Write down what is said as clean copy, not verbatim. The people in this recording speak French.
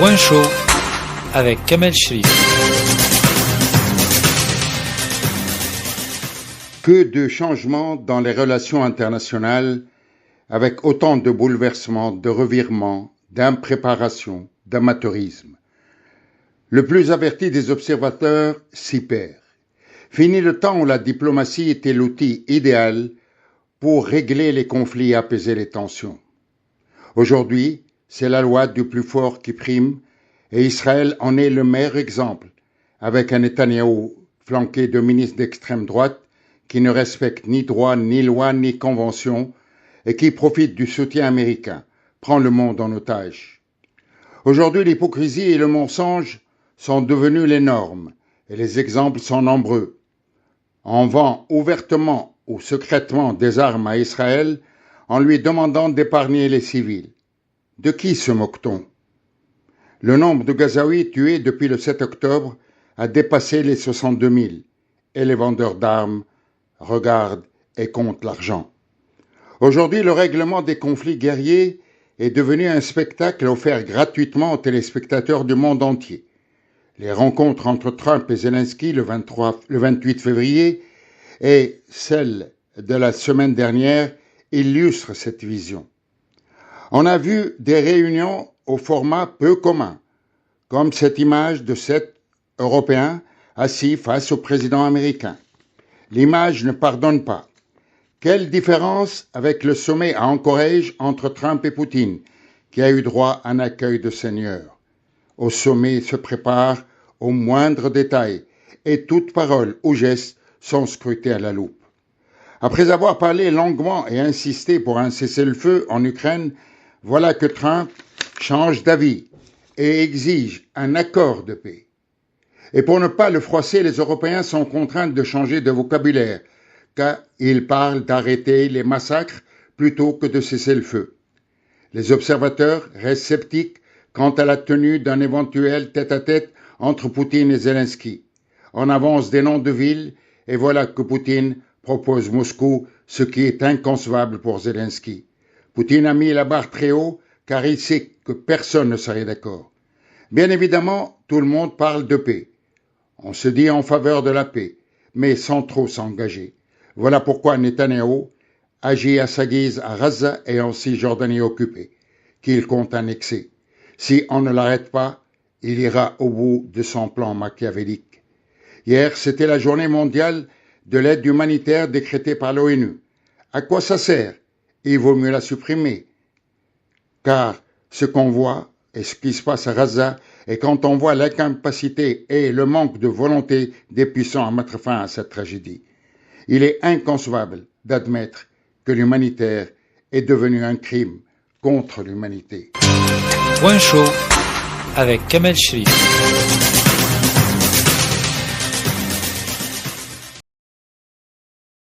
Point chaud avec Kamel Cherif. Que de changements dans les relations internationales, avec autant de bouleversements, de revirements, d'impréparation, d'amateurisme. Le plus averti des observateurs s'y perd. Fini le temps où la diplomatie était l'outil idéal pour régler les conflits et apaiser les tensions. Aujourd'hui, c'est la loi du plus fort qui prime, et Israël en est le meilleur exemple, avec un Netanyahou flanqué de ministres d'extrême droite qui ne respectent ni droit, ni loi, ni convention, et qui profite du soutien américain, prend le monde en otage. Aujourd'hui, l'hypocrisie et le mensonge sont devenus les normes, et les exemples sont nombreux. On vend ouvertement ou secrètement des armes à Israël en lui demandant d'épargner les civils. De qui se moque-t-on? Le nombre de Gazaouis tués depuis le 7 octobre a dépassé les 62 000, et les vendeurs d'armes regardent et comptent l'argent. Aujourd'hui, le règlement des conflits guerriers est devenu un spectacle offert gratuitement aux téléspectateurs du monde entier. Les rencontres entre Trump et Zelensky le 28 février et celle de la semaine dernière illustrent cette vision. On a vu des réunions au format peu commun, comme cette image de 7 Européens assis face au président américain. L'image ne pardonne pas. Quelle différence avec le sommet à Anchorage entre Trump et Poutine, qui a eu droit à un accueil de seigneur. Au sommet se prépare au moindre détail, et toute parole ou geste sont scrutés à la loupe. Après avoir parlé longuement et insisté pour un cessez-le-feu en Ukraine, voilà que Trump change d'avis et exige un accord de paix. Et pour ne pas le froisser, les Européens sont contraints de changer de vocabulaire, car ils parlent d'arrêter les massacres plutôt que de cesser le feu. Les observateurs restent sceptiques quant à la tenue d'un éventuel tête-à-tête entre Poutine et Zelensky. On avance des noms de villes et voilà que Poutine propose Moscou, ce qui est inconcevable pour Zelensky. Poutine a mis la barre très haut car il sait que personne ne serait d'accord. Bien évidemment, tout le monde parle de paix. On se dit en faveur de la paix, mais sans trop s'engager. Voilà pourquoi Netanyahou agit à sa guise à Gaza et en Cisjordanie occupée, qu'il compte annexer. Si on ne l'arrête pas, il ira au bout de son plan machiavélique. Hier, c'était la journée mondiale de l'aide humanitaire décrétée par l'ONU. À quoi ça sert? Il vaut mieux la supprimer. Car ce qu'on voit et ce qui se passe à Gaza, et quand on voit l'incapacité et le manque de volonté des puissants à mettre fin à cette tragédie, il est inconcevable d'admettre que l'humanitaire est devenu un crime contre l'humanité. Point chaud avec Kamel Cherif.